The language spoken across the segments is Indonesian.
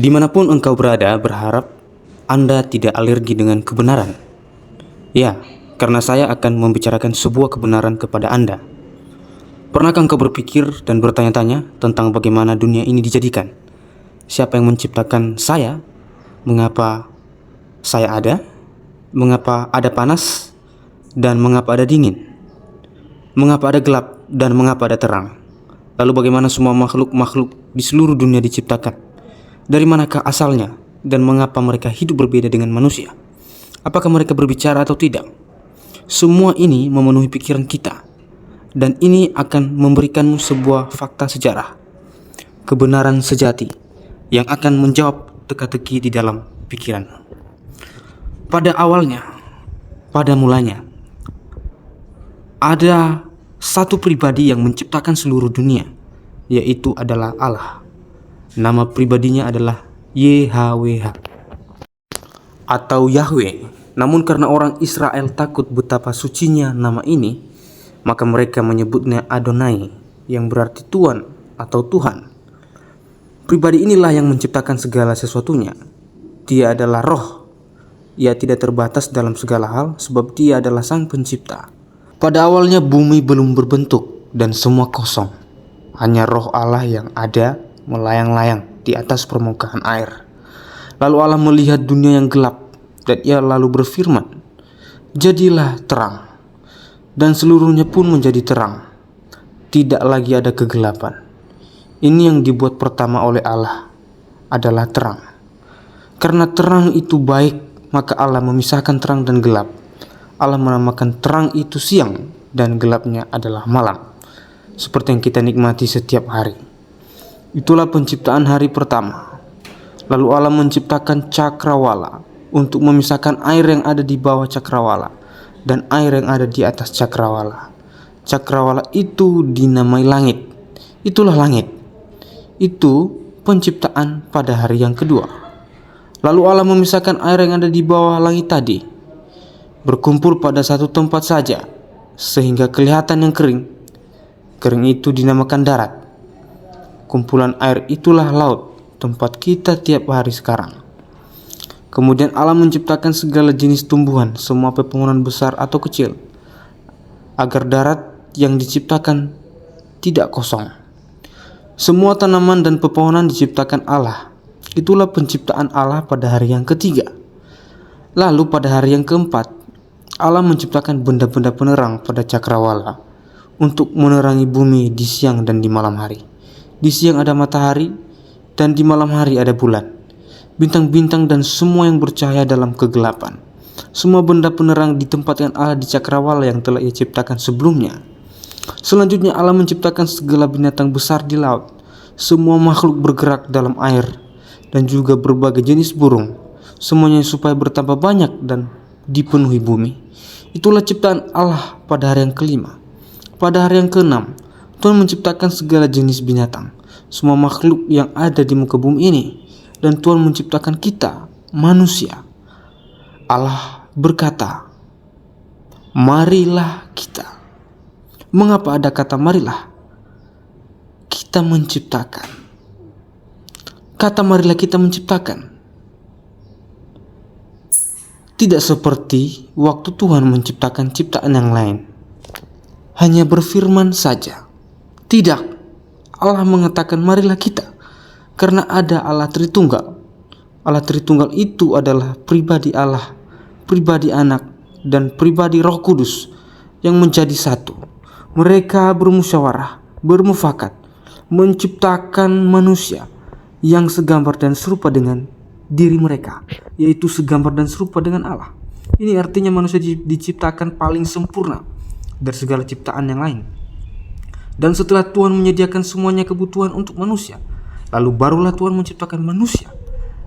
Dimanapun engkau berada, berharap Anda tidak alergi dengan kebenaran. Ya, karena saya akan membicarakan sebuah kebenaran kepada Anda. Pernahkah engkau berpikir dan bertanya-tanya tentang bagaimana dunia ini dijadikan? Siapa yang menciptakan saya? Mengapa saya ada? Mengapa ada panas? Dan mengapa ada dingin? Mengapa ada gelap dan mengapa ada terang? Lalu bagaimana semua makhluk-makhluk di seluruh dunia diciptakan? Dari manakah asalnya dan mengapa mereka hidup berbeda dengan manusia? Apakah mereka berbicara atau tidak? Semua ini memenuhi pikiran kita, dan ini akan memberikanmu sebuah fakta sejarah, kebenaran sejati yang akan menjawab teka-teki di dalam pikiranmu. Pada mulanya, ada satu pribadi yang menciptakan seluruh dunia, yaitu adalah Allah. Nama pribadinya adalah YHWH atau Yahweh. Namun karena orang Israel takut betapa sucinya nama ini, maka mereka menyebutnya Adonai, yang berarti Tuhan atau Tuhan. Pribadi inilah yang menciptakan segala sesuatunya. Dia adalah roh. Ia tidak terbatas dalam segala hal sebab dia adalah sang pencipta. Pada awalnya bumi belum berbentuk dan semua kosong. Hanya roh Allah yang ada melayang-layang di atas permukaan air. Lalu Allah melihat dunia yang gelap, dan ia lalu berfirman, "Jadilah terang." Dan seluruhnya pun menjadi terang. Tidak lagi ada kegelapan. Ini yang dibuat pertama oleh Allah adalah terang. Karena terang itu baik, maka Allah memisahkan terang dan gelap. Allah menamakan terang itu siang dan gelapnya adalah malam, seperti yang kita nikmati setiap hari. Itulah penciptaan hari pertama. Lalu Allah menciptakan cakrawala untuk memisahkan air yang ada di bawah cakrawala dan air yang ada di atas cakrawala. Cakrawala itu dinamai langit. Itulah langit. Itu penciptaan pada hari yang kedua. Lalu Allah memisahkan air yang ada di bawah langit tadi, berkumpul pada satu tempat saja, sehingga kelihatan yang kering. Kering itu dinamakan darat. Kumpulan air itulah laut, tempat kita tiap hari sekarang. Kemudian Allah menciptakan segala jenis tumbuhan, semua pepohonan besar atau kecil, agar darat yang diciptakan tidak kosong. Semua tanaman dan pepohonan diciptakan Allah. Itulah penciptaan Allah pada hari yang ketiga. Lalu pada hari yang keempat, Allah menciptakan benda-benda penerang pada cakrawala untuk menerangi bumi di siang dan di malam hari. Di siang ada matahari, dan di malam hari ada bulan, bintang-bintang dan semua yang bercahaya dalam kegelapan. Semua benda penerang ditempatkan Allah di cakrawala yang telah Ia ciptakan sebelumnya. Selanjutnya Allah menciptakan segala binatang besar di laut, semua makhluk bergerak dalam air, dan juga berbagai jenis burung, semuanya supaya bertambah banyak dan dipenuhi bumi. Itulah ciptaan Allah pada hari yang kelima. Pada hari yang keenam, Tuhan menciptakan segala jenis binatang, semua makhluk yang ada di muka bumi ini, dan Tuhan menciptakan kita, manusia. Allah berkata, "Marilah kita." Mengapa ada kata marilah? Kita menciptakan. Kata marilah kita menciptakan. Tidak seperti waktu Tuhan menciptakan ciptaan yang lain, hanya berfirman saja. Tidak, Allah mengatakan marilah kita, karena ada Allah Tritunggal. Allah Tritunggal itu adalah pribadi Allah, pribadi Anak, dan pribadi Roh Kudus yang menjadi satu. Mereka bermusyawarah, bermufakat, menciptakan manusia yang segambar dan serupa dengan diri mereka, yaitu segambar dan serupa dengan Allah. Ini artinya manusia diciptakan paling sempurna dari segala ciptaan yang lain. Dan setelah Tuhan menyediakan semuanya kebutuhan untuk manusia, lalu barulah Tuhan menciptakan manusia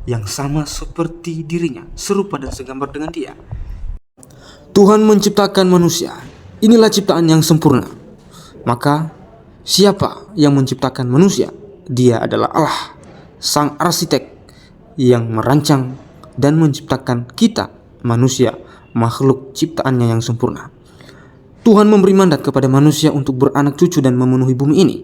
yang sama seperti dirinya, serupa dan segambar dengan dia. Tuhan menciptakan manusia. Inilah ciptaan yang sempurna. Maka siapa yang menciptakan manusia? Dia adalah Allah, sang arsitek yang merancang dan menciptakan kita, manusia, makhluk ciptaannya yang sempurna. Tuhan memberi mandat kepada manusia untuk beranak cucu dan memenuhi bumi ini.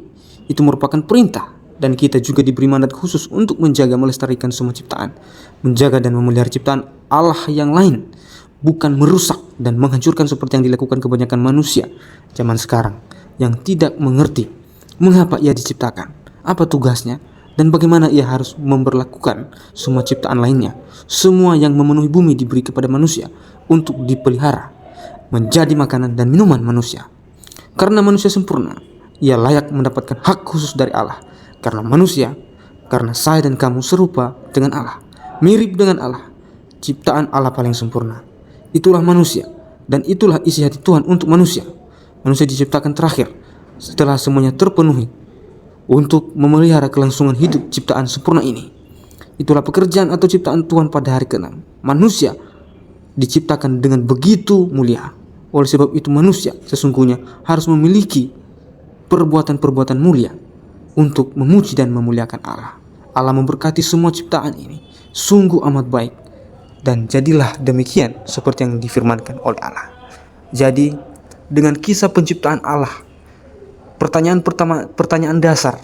Itu merupakan perintah. dan kita juga diberi mandat khusus untuk menjaga melestarikan semua ciptaan, menjaga dan memelihara ciptaan Allah yang lain, bukan merusak dan menghancurkan seperti yang dilakukan kebanyakan manusia zaman sekarang yang tidak mengerti mengapa ia diciptakan, apa tugasnya, dan bagaimana ia harus memperlakukan semua ciptaan lainnya. Semua yang memenuhi bumi diberi kepada manusia untuk dipelihara, menjadi makanan dan minuman manusia. Karena manusia sempurna, ia layak mendapatkan hak khusus dari Allah. Karena manusia, karena saya dan kamu serupa dengan Allah, mirip dengan Allah, ciptaan Allah paling sempurna. Itulah manusia, dan itulah isi hati Tuhan untuk manusia. Manusia diciptakan terakhir setelah semuanya terpenuhi untuk memelihara kelangsungan hidup ciptaan sempurna ini. Itulah pekerjaan atau ciptaan Tuhan pada hari ke-6. Manusia diciptakan dengan begitu mulia. Oleh sebab itu manusia sesungguhnya harus memiliki perbuatan-perbuatan mulia untuk memuji dan memuliakan Allah. Allah memberkati semua ciptaan ini sungguh amat baik, dan jadilah demikian seperti yang difirmankan oleh Allah. Jadi dengan kisah penciptaan Allah, pertanyaan dasar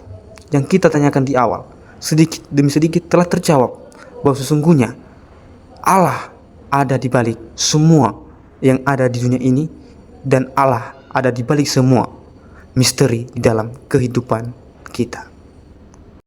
yang kita tanyakan di awal sedikit demi sedikit telah terjawab, bahwa sesungguhnya Allah ada di balik semua yang ada di dunia ini, dan Allah ada di balik semua misteri di dalam kehidupan kita.